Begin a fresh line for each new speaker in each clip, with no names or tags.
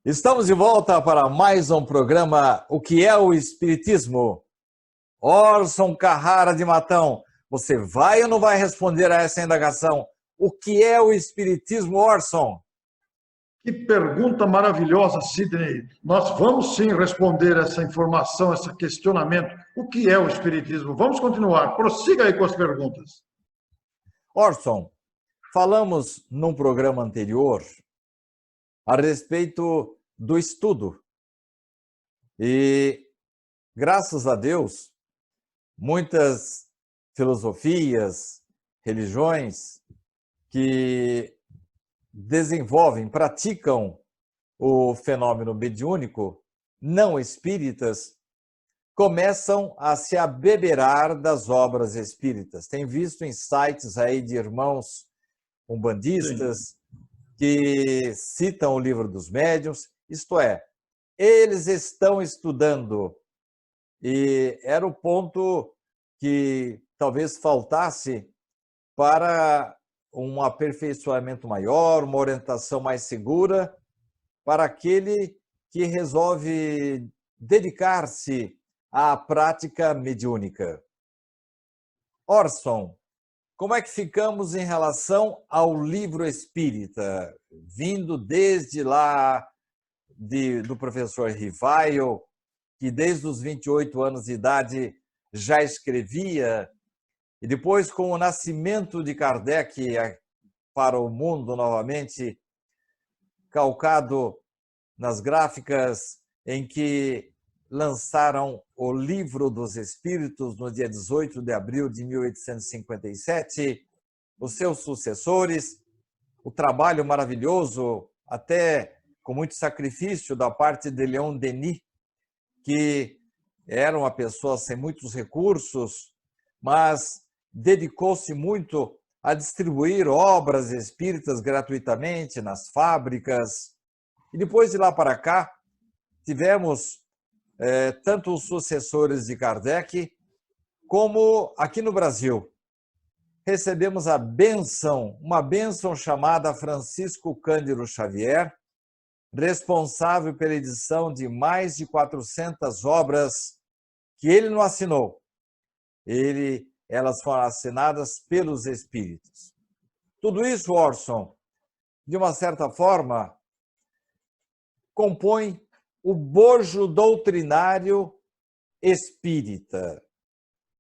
Estamos de volta para mais um programa O que é o Espiritismo? Orson Carrara de Matão, você vai ou não vai responder a essa indagação? O que é o Espiritismo, Orson?
Que pergunta maravilhosa, Sidney. Nós vamos sim responder essa informação, esse questionamento. O que é o Espiritismo? Vamos continuar. Prossiga aí com as perguntas.
Orson, falamos num programa anterior a respeito do estudo. E, graças a Deus, muitas filosofias, religiões que desenvolvem, praticam o fenômeno mediúnico, não espíritas, começam a se abeberar das obras espíritas. Tem visto em sites aí de irmãos umbandistas que citam o Livro dos Médiuns, isto é, eles estão estudando, e era o ponto que talvez faltasse para um aperfeiçoamento maior, uma orientação mais segura para aquele que resolve dedicar-se à prática mediúnica. Orson, como é que ficamos em relação ao livro espírita, vindo desde lá do professor Rivaio, que desde os 28 anos de idade já escrevia, e depois, com o nascimento de Kardec para o mundo novamente, calcado nas gráficas em que lançaram o Livro dos Espíritos no dia 18 de abril de 1857, os seus sucessores, o trabalho maravilhoso, até com muito sacrifício da parte de Leon Denis, que era uma pessoa sem muitos recursos, mas dedicou-se muito a distribuir obras espíritas gratuitamente nas fábricas. E depois de lá para cá, tivemos tanto os sucessores de Kardec, como aqui no Brasil. Recebemos a bênção, uma bênção chamada Francisco Cândido Xavier, responsável pela edição de mais de 400 obras que ele não assinou. Elas foram assinadas pelos espíritos. Tudo isso, Orson, de uma certa forma, compõe o bojo doutrinário espírita.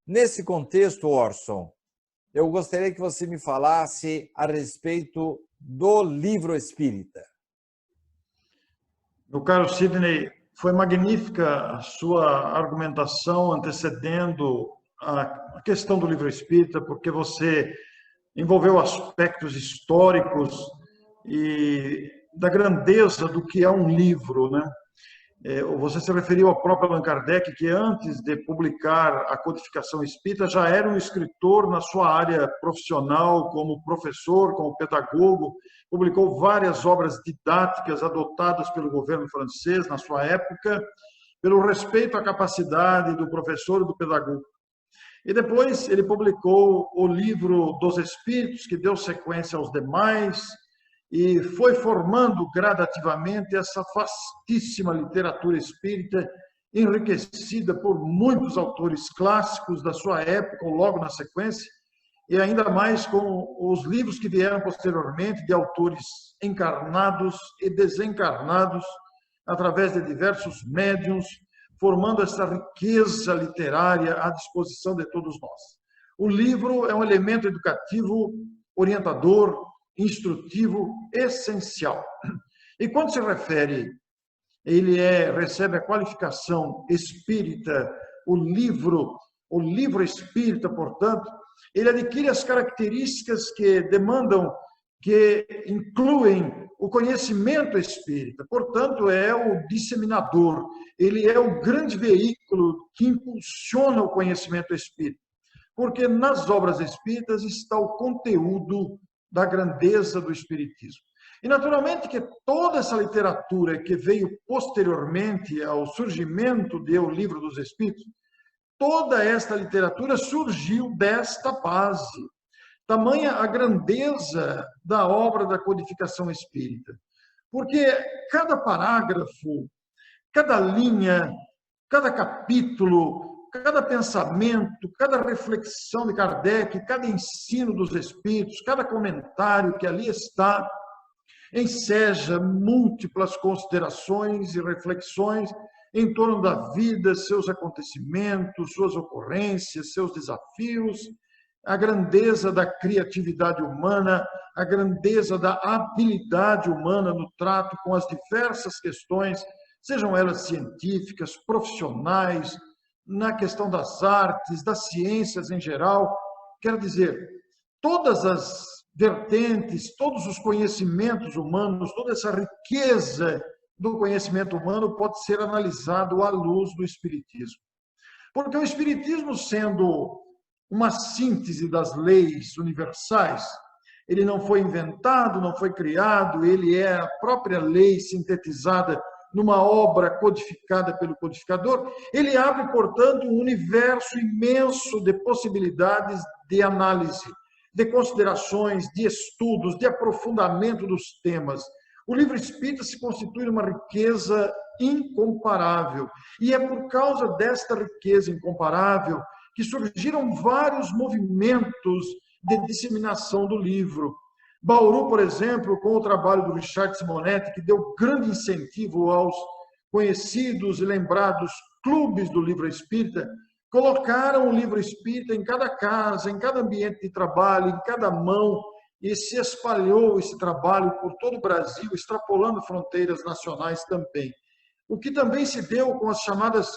Nesse contexto, Orson, eu gostaria que você me falasse a respeito do livro espírita.
Meu caro Sidney, foi magnífica a sua argumentação antecedendo a questão do livro espírita, porque você envolveu aspectos históricos e da grandeza do que é um livro, né? Você se referiu ao próprio Allan Kardec, que antes de publicar a Codificação Espírita já era um escritor na sua área profissional, como professor, como pedagogo, publicou várias obras didáticas adotadas pelo governo francês na sua época, pelo respeito à capacidade do professor e do pedagogo. E depois ele publicou o Livro dos Espíritos, que deu sequência aos demais, e foi formando gradativamente essa vastíssima literatura espírita, enriquecida por muitos autores clássicos da sua época, ou logo na sequência, e ainda mais com os livros que vieram posteriormente, de autores encarnados e desencarnados, através de diversos médiuns, formando essa riqueza literária à disposição de todos nós. O livro é um elemento educativo, orientador, instrutivo, essencial. E quando se refere, recebe a qualificação espírita, o livro espírita, portanto, ele adquire as características que demandam, que incluem o conhecimento espírita. Portanto, é o disseminador, ele é o grande veículo que impulsiona o conhecimento espírita. Porque nas obras espíritas está o conteúdo da grandeza do espiritismo. E, naturalmente, que toda essa literatura que veio posteriormente ao surgimento do Livro dos Espíritos, toda esta literatura surgiu desta base. Tamanha a grandeza da obra da codificação espírita. porque cada parágrafo, cada linha, cada capítulo, cada pensamento, cada reflexão de Kardec, cada ensino dos Espíritos, cada comentário que ali está, enseja múltiplas considerações e reflexões em torno da vida, seus acontecimentos, suas ocorrências, seus desafios, a grandeza da criatividade humana, a grandeza da habilidade humana no trato com as diversas questões, sejam elas científicas, profissionais, na questão das artes, das ciências em geral. Quero dizer, todas as vertentes, todos os conhecimentos humanos, toda essa riqueza do conhecimento humano pode ser analisado à luz do Espiritismo. Porque o Espiritismo, sendo uma síntese das leis universais, ele não foi inventado, não foi criado, ele é a própria lei sintetizada numa obra codificada pelo codificador. Ele abre, portanto, um universo imenso de possibilidades de análise, de considerações, de estudos, de aprofundamento dos temas. O livro espírita se constitui uma riqueza incomparável. E é por causa desta riqueza incomparável que surgiram vários movimentos de disseminação do livro. Bauru, por exemplo, com o trabalho do Richard Simonetti, que deu grande incentivo aos conhecidos e lembrados clubes do livro espírita, colocaram o livro espírita em cada casa, em cada ambiente de trabalho, em cada mão, e se espalhou esse trabalho por todo o Brasil, extrapolando fronteiras nacionais também. O que também se deu com as chamadas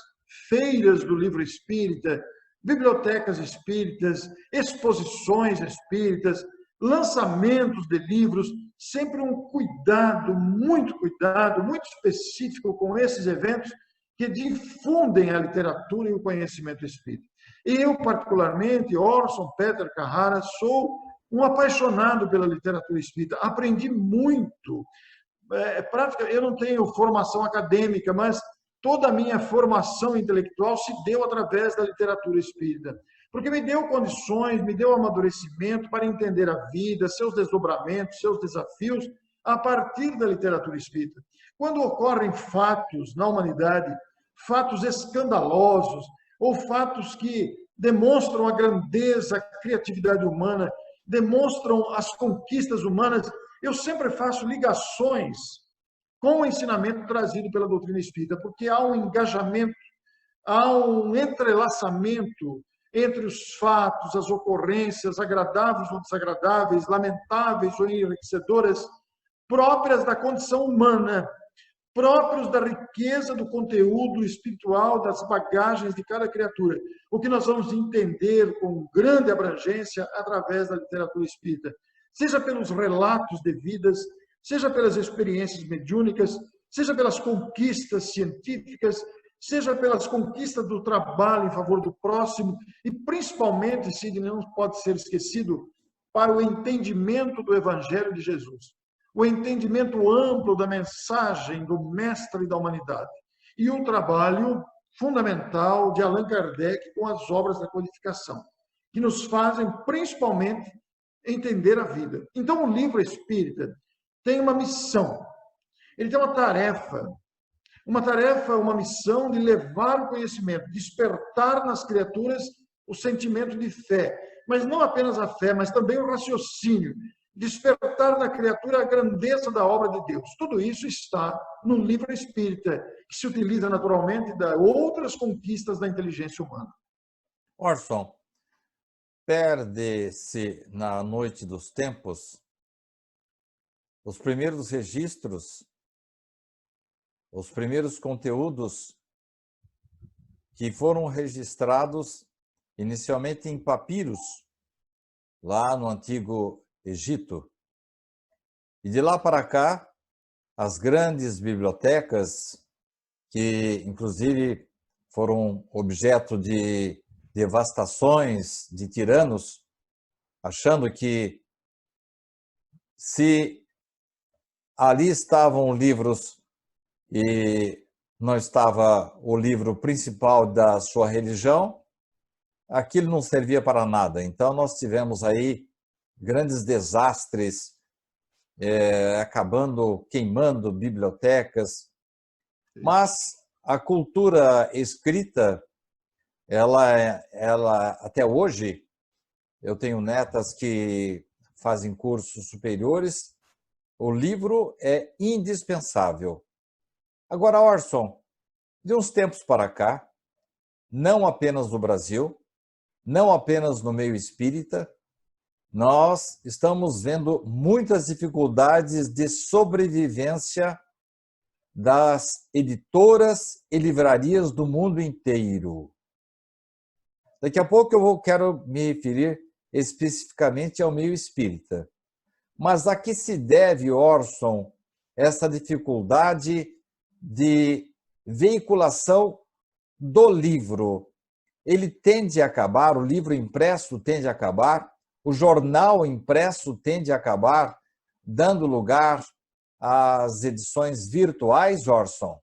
feiras do livro espírita, bibliotecas espíritas, exposições espíritas, lançamentos de livros, sempre um cuidado muito específico com esses eventos que difundem a literatura e o conhecimento espírita. Eu, particularmente, Orson Peter Carrara, sou um apaixonado pela literatura espírita. Aprendi muito. Eu não tenho formação acadêmica, mas toda a minha formação intelectual se deu através da literatura espírita, porque me deu condições, me deu amadurecimento para entender a vida, seus desdobramentos, seus desafios, a partir da literatura espírita. Quando ocorrem fatos na humanidade, fatos escandalosos, ou fatos que demonstram a grandeza, a criatividade humana, demonstram as conquistas humanas, eu sempre faço ligações com o ensinamento trazido pela doutrina espírita, porque há um engajamento, há um entrelaçamento entre os fatos, as ocorrências, agradáveis ou desagradáveis, lamentáveis ou enriquecedoras, próprias da condição humana, próprios da riqueza do conteúdo espiritual, das bagagens de cada criatura. O que nós vamos entender com grande abrangência através da literatura espírita, seja pelos relatos de vidas, seja pelas experiências mediúnicas, seja pelas conquistas científicas, seja pelas conquistas do trabalho em favor do próximo e, principalmente, Sidney, não pode ser esquecido, para o entendimento do Evangelho de Jesus, o entendimento amplo da mensagem do Mestre da humanidade e o trabalho fundamental de Allan Kardec com as obras da codificação, que nos fazem, principalmente, entender a vida. Então, o livro espírita tem uma missão, ele tem uma missão de levar o conhecimento, despertar nas criaturas o sentimento de fé, mas não apenas a fé, mas também o raciocínio, despertar na criatura a grandeza da obra de Deus. Tudo isso está no livro espírita, que se utiliza naturalmente de outras conquistas da inteligência humana.
Orson, perde-se na noite dos tempos os primeiros registros, os primeiros conteúdos que foram registrados inicialmente em papiros, lá no Antigo Egito. E de lá para cá, as grandes bibliotecas, que inclusive foram objeto de devastações de tiranos, achando que se ali estavam livros e não estava o livro principal da sua religião, aquilo não servia para nada. Então, nós tivemos aí grandes desastres acabando queimando bibliotecas. Mas a cultura escrita, ela até hoje, eu tenho netas que fazem cursos superiores, o livro é indispensável. Agora, Orson, de uns tempos para cá, não apenas no Brasil, não apenas no meio espírita, nós estamos vendo muitas dificuldades de sobrevivência das editoras e livrarias do mundo inteiro. Daqui a pouco quero me referir especificamente ao meio espírita. Mas a que se deve, Orson, essa dificuldade de veiculação do livro? Ele tende a acabar, o livro impresso tende a acabar, o jornal impresso tende a acabar, dando lugar às edições virtuais, Orson?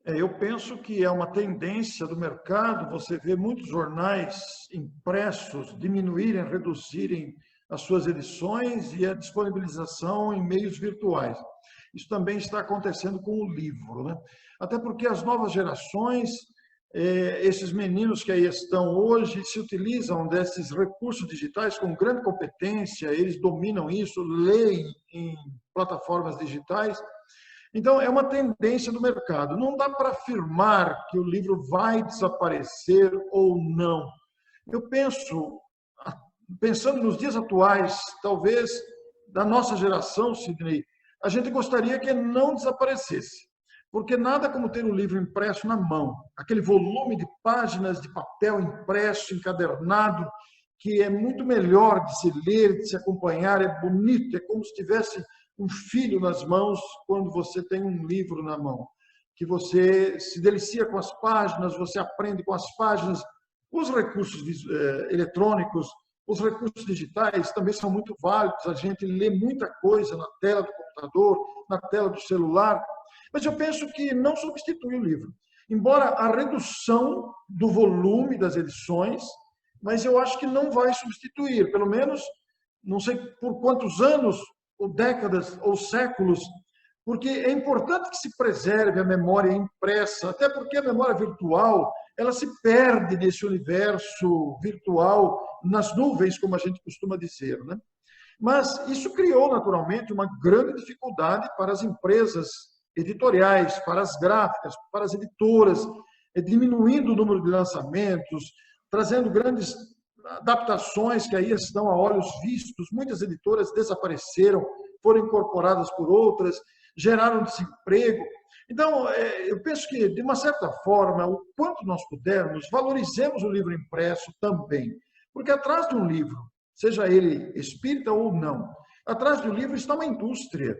Eu penso que é uma tendência do mercado você vê muitos jornais impressos diminuírem, reduzirem as suas edições e a disponibilização em meios virtuais. Isso também está acontecendo com o livro, né? Até porque as novas gerações, esses meninos que aí estão hoje, se utilizam desses recursos digitais com grande competência, eles dominam isso, leem em plataformas digitais. Então, é uma tendência do mercado. Não dá para afirmar que o livro vai desaparecer ou não. Eu penso, pensando nos dias atuais, talvez da nossa geração, Sidney, a gente gostaria que não desaparecesse. Porque nada como ter um livro impresso na mão, aquele volume de páginas de papel impresso, encadernado, que é muito melhor de se ler, de se acompanhar, é bonito, é como se tivesse um filho nas mãos quando você tem um livro na mão, que você se delicia com as páginas, você aprende com as páginas. Os recursos eletrônicos, os recursos digitais também são muito válidos, a gente lê muita coisa na tela do computador, na tela do celular, mas eu penso que não substitui o livro. Embora a redução do volume das edições, mas eu acho que não vai substituir, pelo menos, não sei por quantos anos, ou décadas, ou séculos, porque é importante que se preserve a memória impressa, até porque a memória virtual, ela se perde nesse universo virtual, nas nuvens, como a gente costuma dizer, né? Mas isso criou, naturalmente, uma grande dificuldade para as empresas editoriais, para as gráficas, para as editoras, diminuindo o número de lançamentos, trazendo grandes adaptações que aí estão a olhos vistos. Muitas editoras desapareceram, foram incorporadas por outras, geraram desemprego. Então, eu penso que, de uma certa forma, o quanto nós pudermos, valorizemos o livro impresso também. Porque atrás de um livro, seja ele espírita ou não, atrás do livro está uma indústria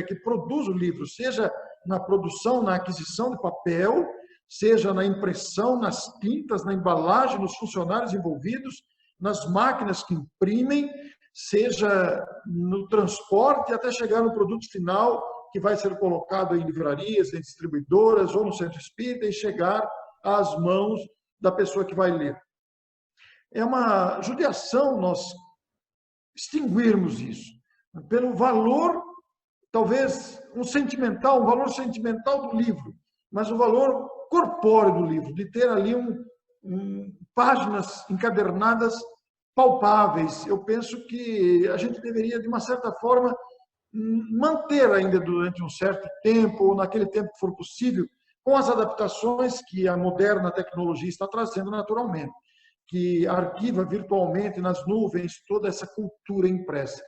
que produz o livro, seja na produção, na aquisição de papel, seja na impressão, nas tintas, na embalagem, nos funcionários envolvidos, nas máquinas que imprimem, seja no transporte até chegar no produto final que vai ser colocado em livrarias, em distribuidoras ou no centro espírita e chegar às mãos da pessoa que vai ler. É uma judiação nós extinguirmos isso, pelo valor, talvez um valor sentimental do livro, mas o valor corpóreo do livro, de ter ali páginas encadernadas palpáveis. Eu penso que a gente deveria, de uma certa forma, manter ainda durante um certo tempo, ou naquele tempo que for possível, com as adaptações que a moderna tecnologia está trazendo naturalmente, que arquiva virtualmente nas nuvens toda essa cultura impressa.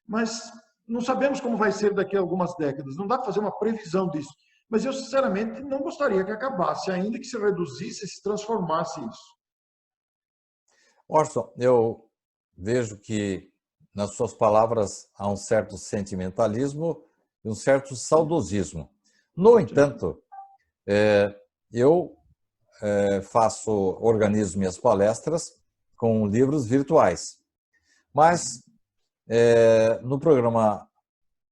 Mas não sabemos como vai ser daqui a algumas décadas, não dá para fazer uma previsão disso. Mas eu, sinceramente, não gostaria que acabasse, ainda que se reduzisse e se transformasse isso.
Orson, eu vejo que nas suas palavras há um certo sentimentalismo e um certo saudosismo. No entanto, eu organizo minhas palestras com livros virtuais. Mas, no programa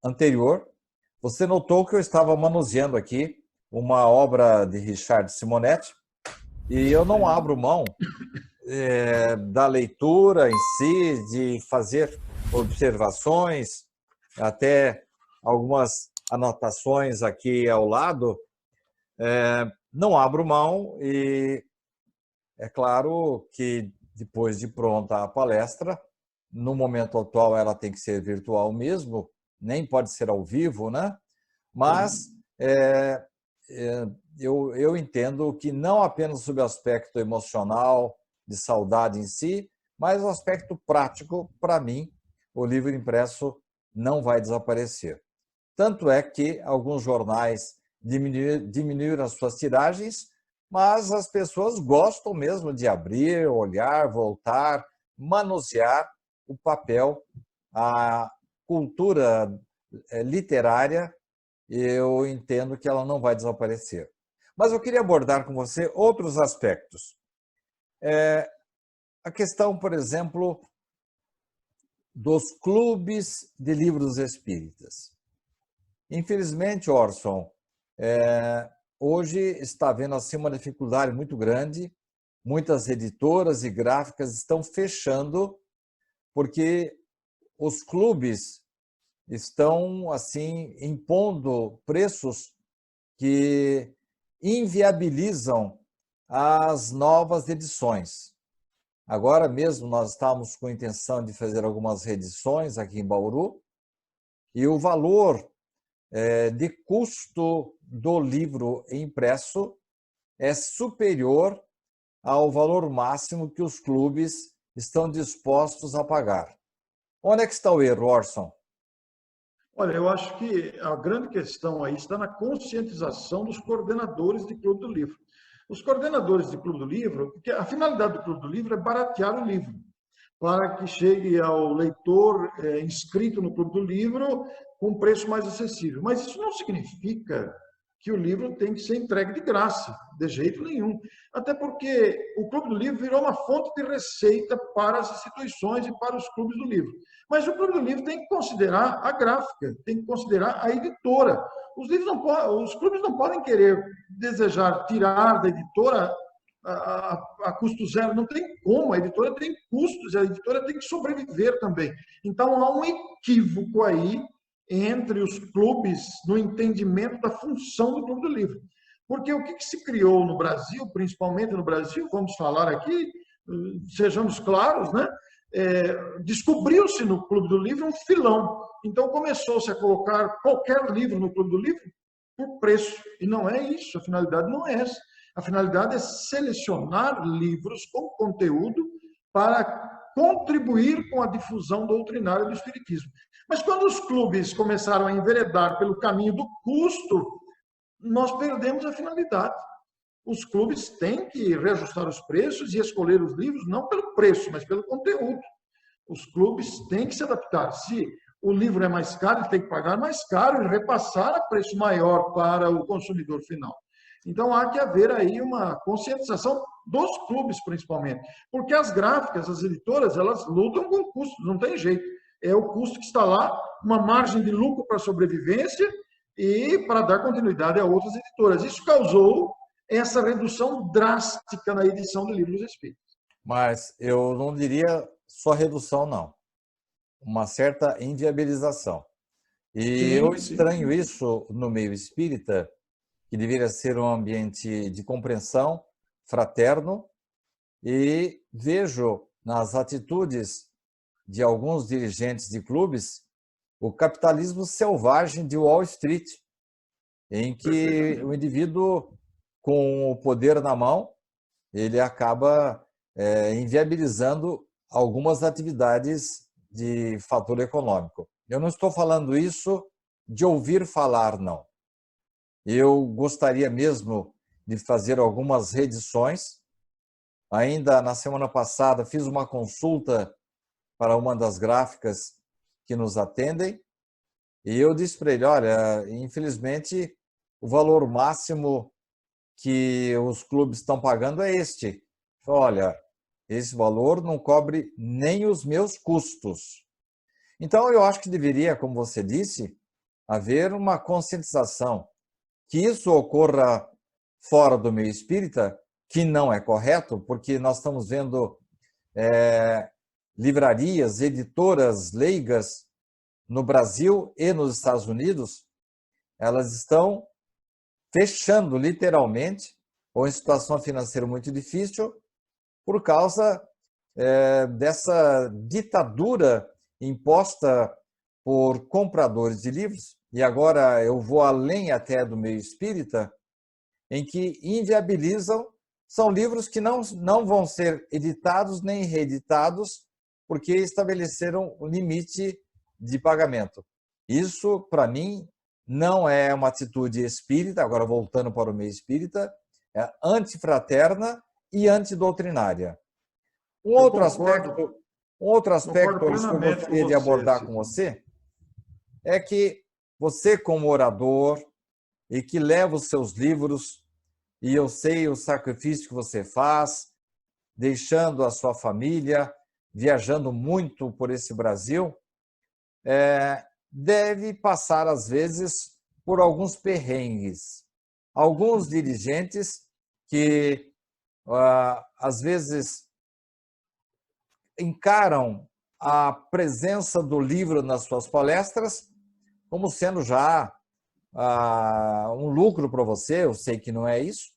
anterior, você notou que eu estava manuseando aqui uma obra de Richard Simonetti e eu não abro mão da leitura em si, de fazer observações, até algumas anotações aqui ao lado. Não abro mão e é claro que depois de pronta a palestra, no momento atual ela tem que ser virtual mesmo, nem pode ser ao vivo, né? Mas eu entendo que não apenas sob o aspecto emocional, de saudade em si, mas o aspecto prático, para mim, o livro impresso não vai desaparecer. Tanto é que alguns jornais diminuíram as suas tiragens, mas as pessoas gostam mesmo de abrir, olhar, voltar, manusear o papel, a cultura literária. Eu entendo que ela não vai desaparecer. Mas eu queria abordar com você outros aspectos. A questão, por exemplo, dos clubes de livros espíritas. Infelizmente, Orson, hoje está havendo assim uma dificuldade muito grande. Muitas editoras e gráficas estão fechando porque os clubes estão assim impondo preços que inviabilizam as novas edições. Agora mesmo nós estamos com a intenção de fazer algumas reedições aqui em Bauru e o valor de custo do livro impresso é superior ao valor máximo que os clubes estão dispostos a pagar. Onde é que está o erro, Orson?
Olha, eu acho que a grande questão aí está na conscientização dos coordenadores de Clube do Livro. Os coordenadores de Clube do Livro, porque a finalidade do Clube do Livro é baratear o livro, para que chegue ao leitor inscrito no Clube do Livro com um preço mais acessível. Mas isso não significa que o livro tem que ser entregue de graça, de jeito nenhum. Até porque o Clube do Livro virou uma fonte de receita para as instituições e para os clubes do livro. Mas o Clube do Livro tem que considerar a gráfica, tem que considerar a editora. Os clubes não podem querer desejar tirar da editora a custo zero. Não tem como, a editora tem custos, a editora tem que sobreviver também. Então, há um equívoco aí entre os clubes no entendimento da função do Clube do Livro. Porque o que se criou no Brasil, principalmente no Brasil, vamos falar aqui, sejamos claros, né? Descobriu-se no Clube do Livro um filão. Então, começou-se a colocar qualquer livro no Clube do Livro por preço. E não é isso, a finalidade não é essa. A finalidade é selecionar livros com conteúdo para contribuir com a difusão doutrinária do Espiritismo. Mas quando os clubes começaram a enveredar pelo caminho do custo, nós perdemos a finalidade. Os clubes têm que reajustar os preços e escolher os livros não pelo preço, mas pelo conteúdo. Os clubes têm que se adaptar. Se o livro é mais caro, ele tem que pagar mais caro e repassar a preço maior para o consumidor final. Então, há que haver aí uma conscientização dos clubes, principalmente. Porque as gráficas, as editoras, elas lutam com custos, não tem jeito. É o custo que está lá, uma margem de lucro para a sobrevivência e para dar continuidade a outras editoras. Isso causou essa redução drástica na edição de livros espíritas.
Mas eu não diria só redução, não. Uma certa inviabilização. E eu estranho isso no meio espírita, que deveria ser um ambiente de compreensão, fraterno, e vejo nas atitudes de alguns dirigentes de clubes o capitalismo selvagem de Wall Street, em que o indivíduo, com o poder na mão, ele acaba inviabilizando algumas atividades de fator econômico. Eu não estou falando isso de ouvir falar, não. Eu gostaria mesmo de fazer algumas reedições. Ainda na semana passada fiz uma consulta para uma das gráficas que nos atendem e eu disse para ele, olha, infelizmente o valor máximo que os clubes estão pagando é este. Olha, esse valor não cobre nem os meus custos. Então eu acho que deveria, como você disse, haver uma conscientização. Que isso ocorra fora do meio espírita, que não é correto, porque nós estamos vendo livrarias, editoras leigas no Brasil e nos Estados Unidos, elas estão fechando literalmente, ou em situação financeira muito difícil, por causa dessa ditadura imposta por compradores de livros, e agora eu vou além até do meio espírita, em que inviabilizam, são livros que não vão ser editados nem reeditados, porque estabeleceram um limite de pagamento. Isso, para mim, não é uma atitude espírita, agora voltando para o meio espírita, é antifraterna e antidoutrinária. Um outro aspecto que eu gostaria de abordar com você é que você, como orador, e que leva os seus livros, e eu sei o sacrifício que você faz, deixando a sua família, viajando muito por esse Brasil, deve passar, às vezes, por alguns perrengues. Alguns dirigentes que, às vezes, encaram a presença do livro nas suas palestras como sendo já um lucro para você, eu sei que não é isso,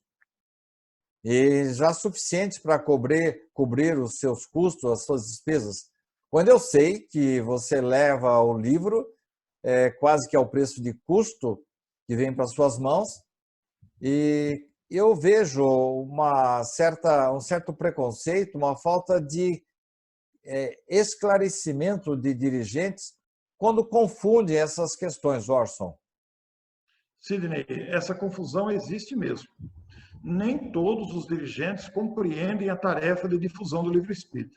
e já suficiente para cobrir os seus custos, as suas despesas. Quando eu sei que você leva o livro quase que ao preço de custo que vem para suas mãos, e eu vejo um certo preconceito, uma falta de esclarecimento de dirigentes quando confundem essas questões, Orson.
Sidney, essa confusão existe mesmo. Nem todos os dirigentes compreendem a tarefa de difusão do livro espírita.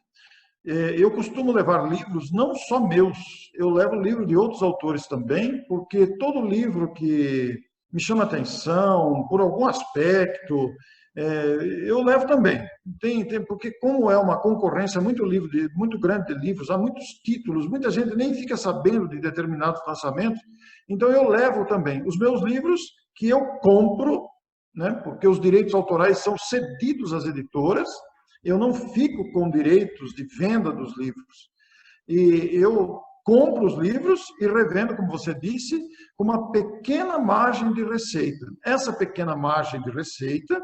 Eu costumo levar livros, não só meus, eu levo livro de outros autores também, porque todo livro que me chama atenção, por algum aspecto, eu levo também. Porque como é uma concorrência muito grande de livros, há muitos títulos, muita gente nem fica sabendo de determinados lançamentos, então eu levo também os meus livros que eu compro, né, porque os direitos autorais são cedidos às editoras, eu não fico com direitos de venda dos livros. E eu compro os livros e revendo, como você disse, com uma pequena margem de receita. Essa pequena margem de receita,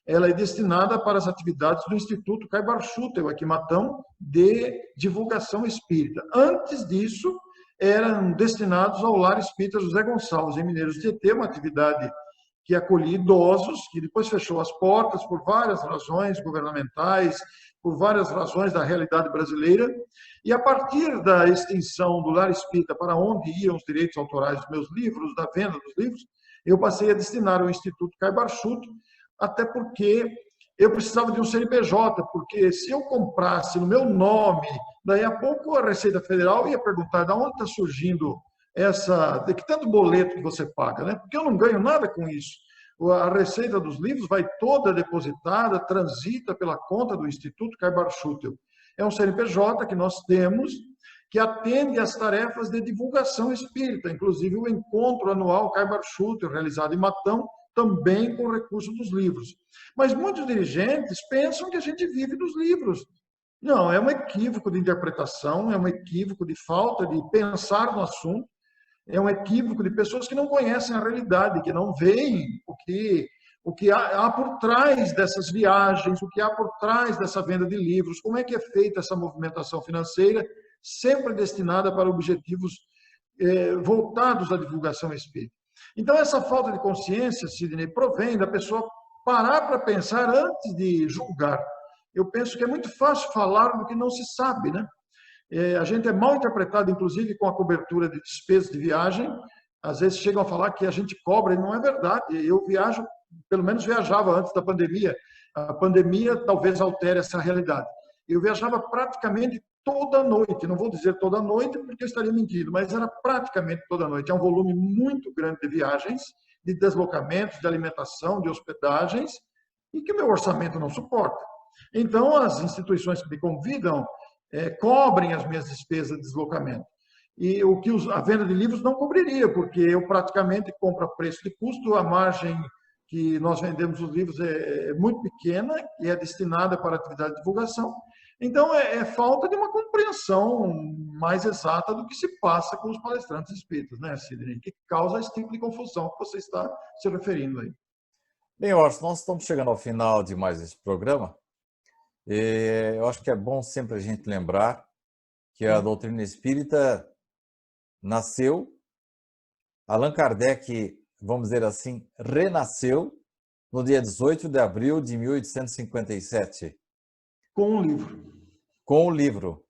ela é destinada para as atividades do Instituto Caibar Schutel, aqui em Matão, de divulgação espírita. Antes disso, eram destinados ao Lar Espírita José Gonçalves, em Mineiros de Tietê, uma atividade que acolhia idosos, que depois fechou as portas por várias razões governamentais, por várias razões da realidade brasileira. E a partir da extinção do Lar Espírita, para onde iam os direitos autorais dos meus livros, da venda dos livros, eu passei a destinar ao Instituto Caibar Schutel, até porque eu precisava de um CNPJ, porque se eu comprasse no meu nome, daí a pouco a Receita Federal ia perguntar de onde está surgindo de que tanto boleto que você paga, né? Porque eu não ganho nada com isso. A receita dos livros vai toda depositada, transita pela conta do Instituto Caibar Schutel. É um CNPJ que nós temos, que atende às tarefas de divulgação espírita, inclusive o encontro anual Caibar Schutel, realizado em Matão, também com recurso dos livros. Mas muitos dirigentes pensam que a gente vive dos livros. Não, é um equívoco de interpretação, é um equívoco de falta de pensar no assunto, é um equívoco de pessoas que não conhecem a realidade, que não veem o que há por trás dessas viagens, o que há por trás dessa venda de livros, como é que é feita essa movimentação financeira, sempre destinada para objetivos voltados à divulgação espírita. Então, essa falta de consciência, Sidney, provém da pessoa parar para pensar antes de julgar. Eu penso que é muito fácil falar do que não se sabe, né? A gente é mal interpretado, inclusive, com a cobertura de despesas de viagem. Às vezes chegam a falar que a gente cobra, e não é verdade. Eu viajo, pelo menos viajava antes da pandemia. A pandemia talvez altere essa realidade. Eu viajava praticamente toda noite, não vou dizer toda noite porque eu estaria mentindo, mas era praticamente toda noite. É um volume muito grande de viagens, de deslocamentos, de alimentação, de hospedagens, e que o meu orçamento não suporta. Então, as instituições que me convidam cobrem as minhas despesas de deslocamento. E o que a venda de livros não cobriria, porque eu praticamente compro a preço de custo, a margem que nós vendemos os livros é muito pequena e é destinada para atividade de divulgação. Então, é falta de uma compreensão mais exata do que se passa com os palestrantes espíritas, né, Sidney? Que causa esse tipo de confusão que você está se referindo aí.
Bem, Orson, nós estamos chegando ao final de mais esse programa. E eu acho que é bom sempre a gente lembrar que a doutrina espírita nasceu, Allan Kardec, vamos dizer assim, renasceu no dia 18 de abril de 1857.
Com um livro.
Com o livro.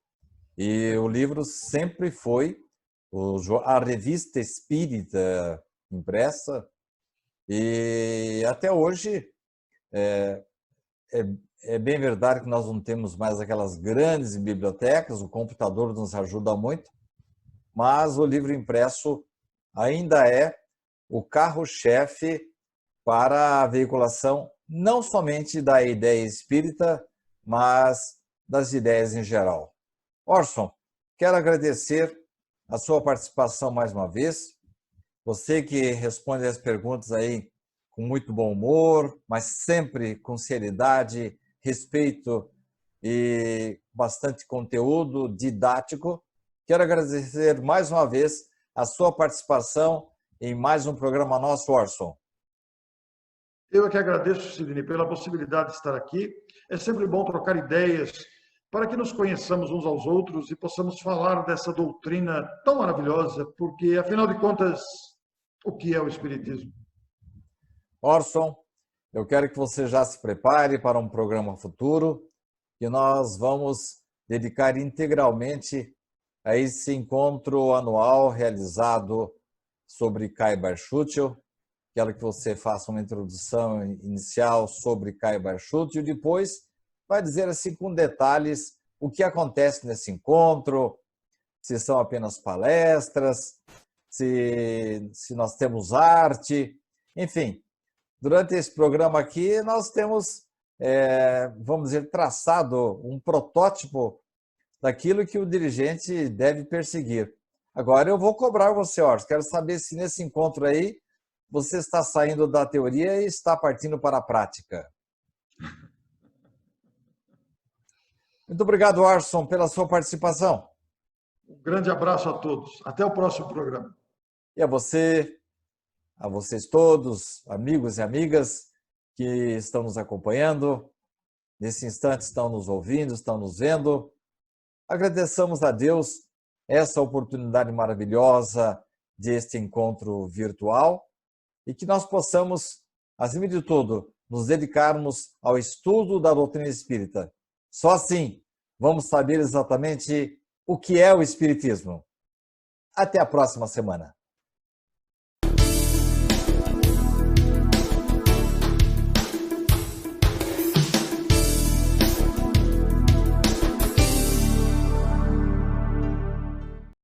E o livro sempre foi a revista espírita impressa, e até hoje é, é bem verdade que nós não temos mais aquelas grandes bibliotecas, o computador nos ajuda muito, mas o livro impresso ainda é o carro-chefe para a veiculação não somente da ideia espírita, mas das ideias em geral. Orson, quero agradecer a sua participação mais uma vez. Você que responde as perguntas aí com muito bom humor, mas sempre com seriedade, respeito e bastante conteúdo didático. Quero agradecer mais uma vez a sua participação em mais um programa nosso, Orson.
Eu é que agradeço, Sidney, pela possibilidade de estar aqui. É sempre bom trocar ideias para que nos conheçamos uns aos outros e possamos falar dessa doutrina tão maravilhosa, porque, afinal de contas, o que é o Espiritismo?
Orson, eu quero que você já se prepare para um programa futuro, que nós vamos dedicar integralmente a esse encontro anual realizado sobre Kai-Bar-Schutel. Quero que você faça uma introdução inicial sobre Kai-Bar-Schutel e depois vai dizer assim com detalhes o que acontece nesse encontro, se são apenas palestras, se nós temos arte, enfim. Durante esse programa aqui, nós temos, vamos dizer, traçado um protótipo daquilo que o dirigente deve perseguir. Agora eu vou cobrar você, Orson. Quero saber se nesse encontro aí você está saindo da teoria e está partindo para a prática. Muito obrigado, Orson, pela sua participação.
Um grande abraço a todos. Até o próximo programa.
E a vocês todos, amigos e amigas que estão nos acompanhando, nesse instante estão nos ouvindo, estão nos vendo. Agradeçamos a Deus essa oportunidade maravilhosa deste encontro virtual e que nós possamos, acima de tudo, nos dedicarmos ao estudo da doutrina espírita. Só assim vamos saber exatamente o que é o Espiritismo. Até a próxima semana.